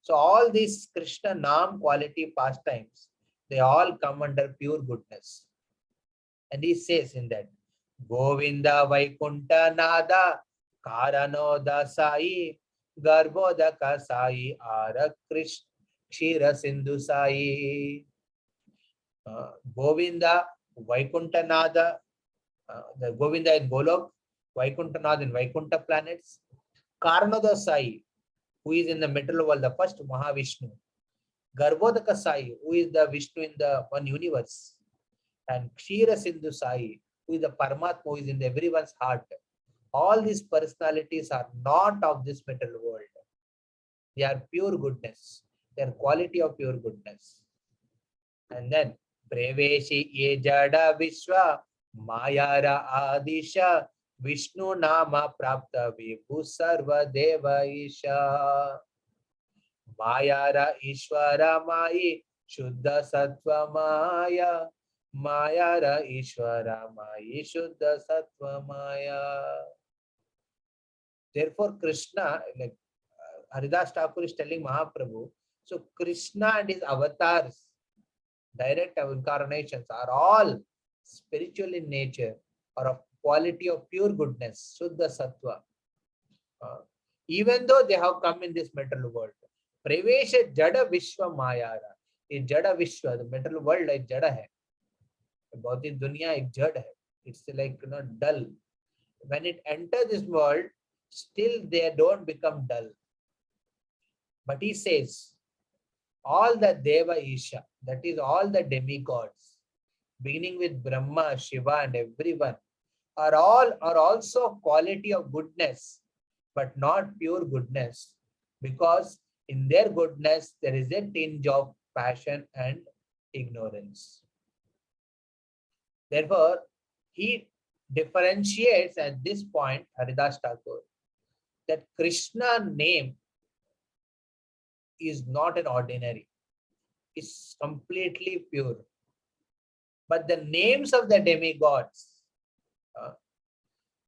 So all these Krishna Nam quality pastimes, they all come under pure goodness. And he says in that, Govinda Vaikunta Nada Karanoda Sai Garbhodaka Sai Ara Kshira Sindhu Sai. Govinda, Vaikuntanada, the Govinda in Golok, Vaikuntanada in Vaikunta planets, Karnada Sai, who is in the middle world, the first Mahavishnu, Garbhodaka Sai, who is the Vishnu in the one universe, and Kshira Sindhu Sai, who is the Paramatma, who is in everyone's heart. All these personalities are not of this material world. They are pure goodness. They are quality of pure goodness. And then Preveshi ye jada vishwa mayara adisha Vishnu nama prapta vibhu sarva deva isha. Mayara ishvara mai shuddha sattva maya. Mayara ishvara mai shuddha sattva maya. Therefore Krishna, like Haridas Thakur is telling Mahaprabhu, so Krishna and his avatars, direct incarnations are all spiritual in nature or of quality of pure goodness, Shuddha Sattva. Even though they have come in this material world. Pravesha Jada Vishwa Mayara. This Jada Vishwa, the material world like Jada hai. Bhautic Dunya ek Jad hai. It's like dull. When it enters this world, still they don't become dull. But he says, all the Deva Isha, that is all the demigods, beginning with Brahma, Shiva and everyone, are also quality of goodness, but not pure goodness, because in their goodness there is a tinge of passion and ignorance. Therefore, he differentiates at this point, Haridas Thakur, that Krishna name is not an ordinary, it's completely pure. But the names of the demigods,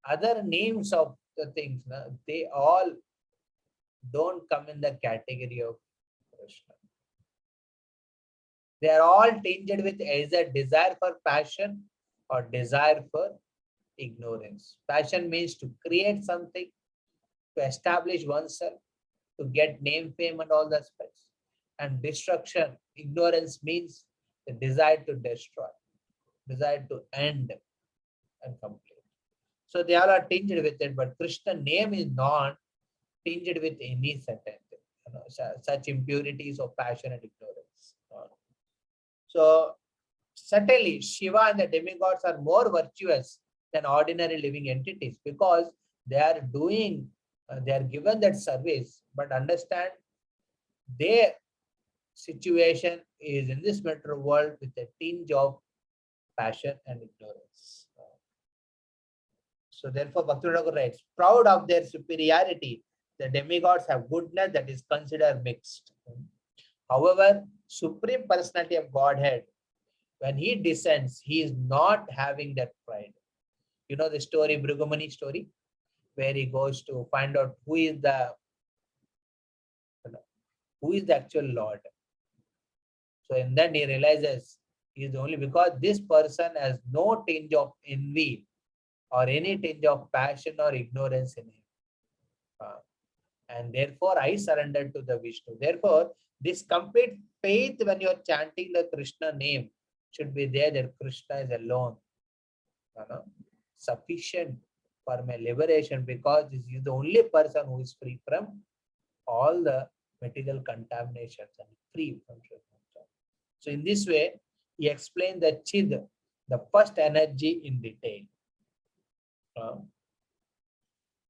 other names of the things, they all don't come in the category of Krishna. They are all tinged with either desire for passion or desire for ignorance. Passion means to create something, to establish oneself, to get name, fame and all the aspects. And destruction, ignorance means the desire to destroy, desire to end and complete. So they all are tinged with it, but Krishna name is not tinged with any certain thing, such impurities of passion and ignorance. So certainly, Shiva and the demigods are more virtuous than ordinary living entities because they are doing, they are given that service, but understand their situation is in this material world with a tinge of passion and ignorance. So therefore, Bhaktivinoda writes, proud of their superiority, the demigods have goodness that is considered mixed. However, Supreme Personality of Godhead, when he descends, he is not having that pride. You know the story, Bhrigamuni story, where he goes to find out who is the actual Lord. So and then he realizes he is only because this person has no tinge of envy or any tinge of passion or ignorance in him. And therefore I surrendered to the Vishnu. Therefore, this complete faith when you are chanting the Krishna name should be there that Krishna is alone, sufficient for my liberation, because this is the only person who is free from all the material contaminations and free from. So in this way, he explained the Chid, the first energy in detail.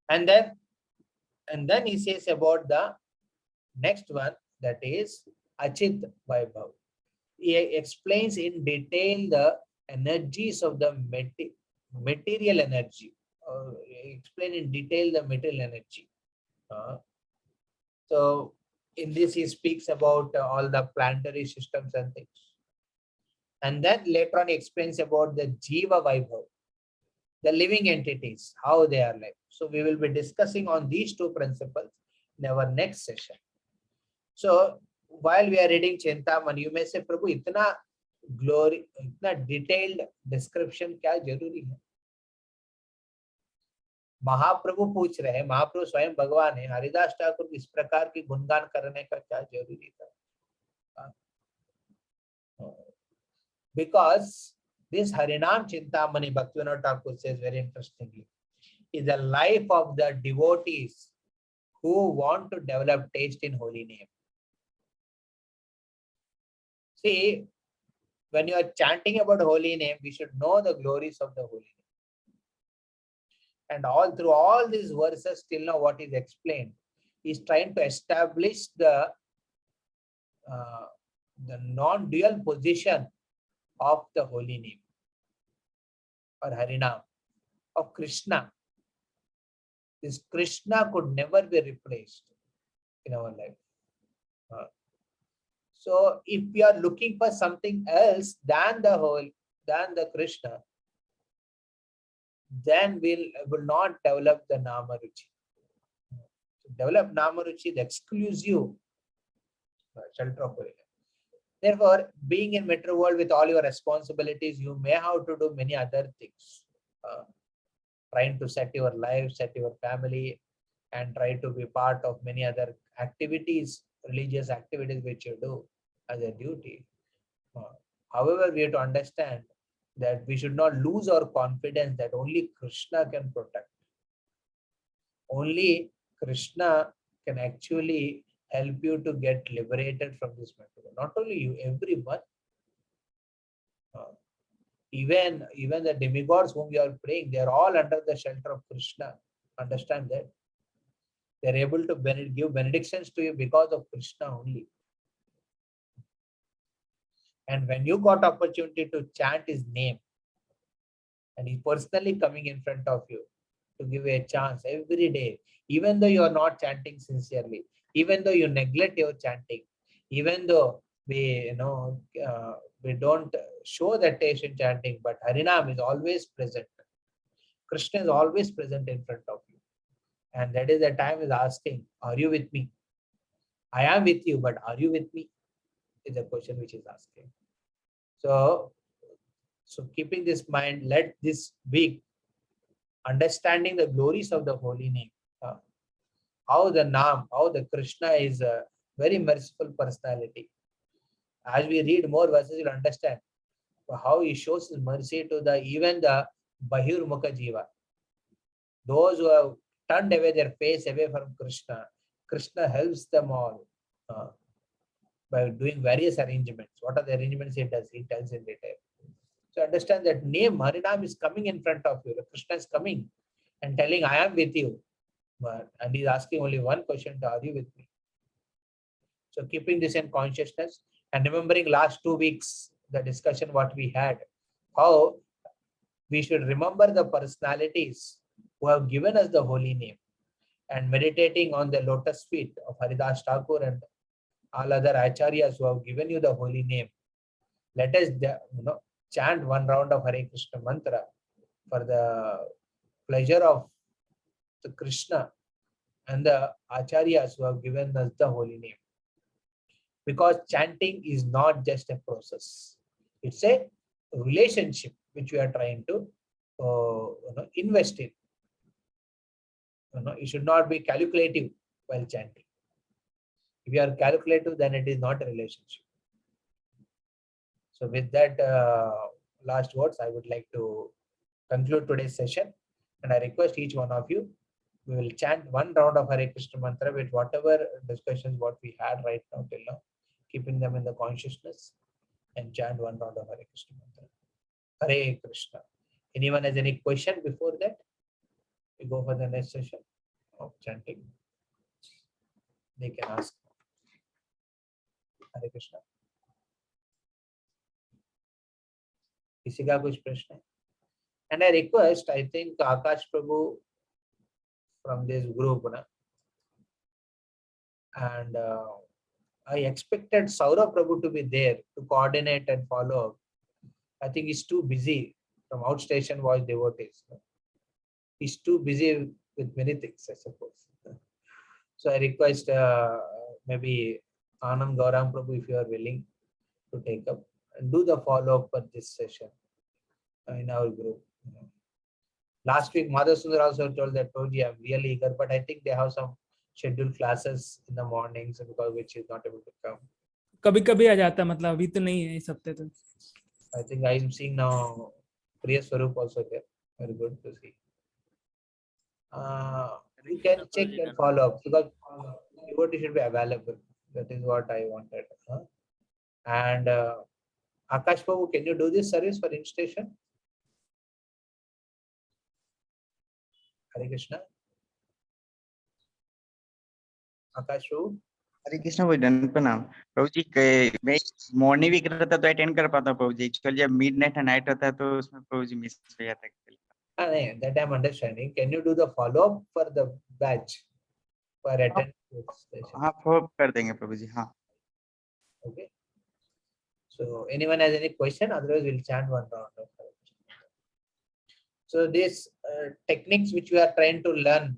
And then he says about the next one, that is Achit Vaibhav. He explains in detail the energies of the material energy. Explain in detail the material energy. So in this he speaks about all the planetary systems and things. And then later on he explains about the Jiva Vaibhav, the living entities, how they are like. So we will be discussing on these two principles in our next session. So while we are reading Cintamani, you may say, Prabhu, itna glory, itna detailed description क्या जरूरी है? महाप्रभु पूछ रहे हैं, महाप्रभु स्वयं भगवान है, हरिदास ठाकुर इस प्रकार की गुणगान करने का क्या जरूरी था? Because this Harinaam Cintamani, Bhaktivinoda Thakur says very interestingly, is the life of the devotees who want to develop taste in holy name. See, when you are chanting about holy name, we should know the glories of the holy name. And all through all these verses, till now what is explained is trying to establish the non-dual position of the holy name or Harinam of Krishna. This Krishna could never be replaced in our life. So if we are looking for something else than the Krishna, then we will not develop the Namaruchi. To develop Namaruchi, the exclusive shelter of holy. Therefore, being in metro world with all your responsibilities, you may have to do many other things. Trying to set your life, set your family, and try to be part of many other activities, religious activities which you do as a duty. However, we have to understand that we should not lose our confidence that only Krishna can protect. Only Krishna can actually help you to get liberated from this matter. Not only you, everyone. Even the demigods whom you are praying, they are all under the shelter of Krishna. Understand that? They are able to give benedictions to you because of Krishna only. And when you got opportunity to chant his name, and he's personally coming in front of you to give you a chance every day, even though you are not chanting sincerely, even though you neglect your chanting, even though we don't show that taste in chanting, but Harinam is always present. Krishna is always present in front of you. And that is the time is asking, are you with me? I am with you, but are you with me? Is the question which is asking. So keeping this mind, let this week understanding the glories of the holy name, how the Krishna is a very merciful personality. As we read more verses, you'll understand how he shows his mercy to even the Bahir Mukha Jiva. Those who have turned away their face away from Krishna, Krishna helps them all by doing various arrangements. What are the arrangements he does? He tells in detail. So understand that name Harinaam is coming in front of you. Krishna is coming and telling, I am with you. And he's asking only one question: are you with me? So keeping this in consciousness and remembering last 2 weeks, the discussion what we had, how we should remember the personalities who have given us the holy name, and meditating on the lotus feet of Haridas Thakur and all other acharyas who have given you the holy name. Let us chant one round of Hare Krishna mantra for the pleasure of the Krishna and the acharyas who have given us the holy name. Because chanting is not just a process, it's a relationship which we are trying to invest in. It should not be calculative while chanting. If you are calculative, then it is not a relationship. So with that last words, I would like to conclude today's session, and I request each one of you, we will chant one round of Hare Krishna mantra with whatever discussions what we had right now till now, keeping them in the consciousness, and chant one round of Hare Krishna mantra. Hare Krishna. Anyone has any question before that? We go for the next session of chanting. They can ask. Hare Krishna. किसी का कुछ प्रश्न है? And I request, I think Akash Prabhu from this group, and I expected Saurabh Prabhu to be there to coordinate and follow up. I think he's too busy from outstation voice devotees. He's too busy with many things, I suppose. So I request maybe Anand Gauram Prabhu, if you are willing to take up and do the follow-up for this session in our group. Last week, Madhusundar also told that, Prabhuji, I'm really eager, but I think they have some scheduled classes in the mornings because which is not able to come. कभी कभी आ जाता, मतलब अभी तो नहीं है इस हफ्ते तो. I think I am seeing now Priya Swarup also there. Very good to see. You can check and follow up because devotee should be available. That is what I wanted. And Akash Babu, can you do this service for installation? Hare Krishna. Akash Babu. हरे कृष्ण भाई, दंड प्रणाम प्रभु जी। मैं morning week रहता तो attend कर पाता प्रभु जी। Actually जब midnight और नाइट रहता है तो उसमें प्रभु जी मिस हो जाता है। That I'm understanding. Can you do the follow up for the batch for attend? हाँ, फॉलो कर देंगे प्रभु जी। हाँ, okay. So anyone has any question? Otherwise, we'll chant one round. So these techniques which we are trying to learn,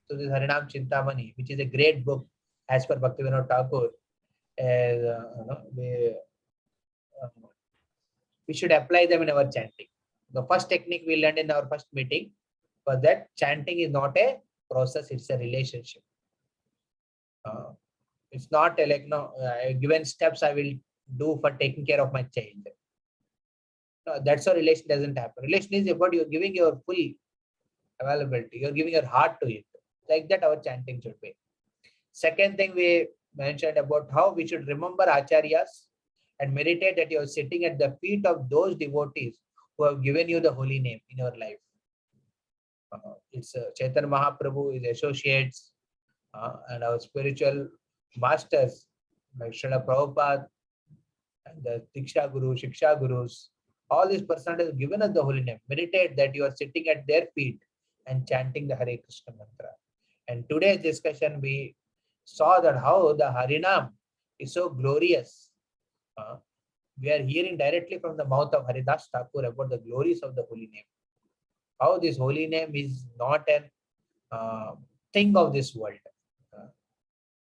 so this Harinaam Cintamani, which is a great book as per Bhaktivinoda Thakur, we should apply them in our chanting. The first technique we learned in our first meeting was that chanting is not a process; it's a relationship. It's not a, like given steps I will do for taking care of my child. No, that's how relation doesn't happen. Relation is about you're giving your full availability. You're giving your heart to it. Like that, our chanting should be. Second thing we mentioned about how we should remember acharyas and meditate that you're sitting at the feet of those devotees who have given you the holy name in your life. It's Chaitanya Mahaprabhu, his associates, and our spiritual masters like Srila Prabhupada and the Diksha Guru, Shiksha Gurus. All these personalities have given us the holy name. Meditate that you are sitting at their feet and chanting the Hare Krishna mantra. And today's discussion, we saw that how the Harinaam is so glorious. We are hearing directly from the mouth of Haridas Thakur about the glories of the holy name. How this holy name is not a thing of this world.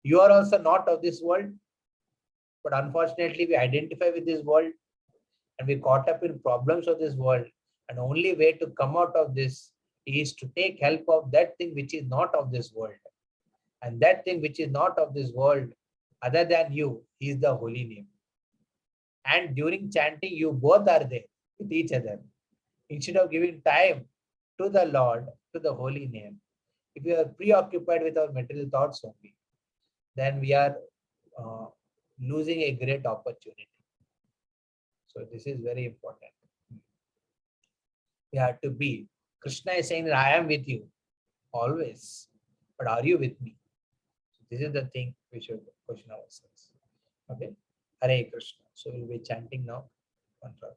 You are also not of this world, but unfortunately we identify with this world and we caught up in problems of this world. And only way to come out of this is to take help of that thing which is not of this world. And that thing which is not of this world, other than you, is the holy name. And during chanting, you both are there with each other. Instead of giving time to the Lord, to the holy name, If we are preoccupied with our material thoughts only, then we are losing a great opportunity. So this is very important. We have to be. Krishna is saying that I am with you always, but are you with me? So this is the thing we should question ourselves. Okay. Hare Krishna. So we'll be chanting now. Mantra.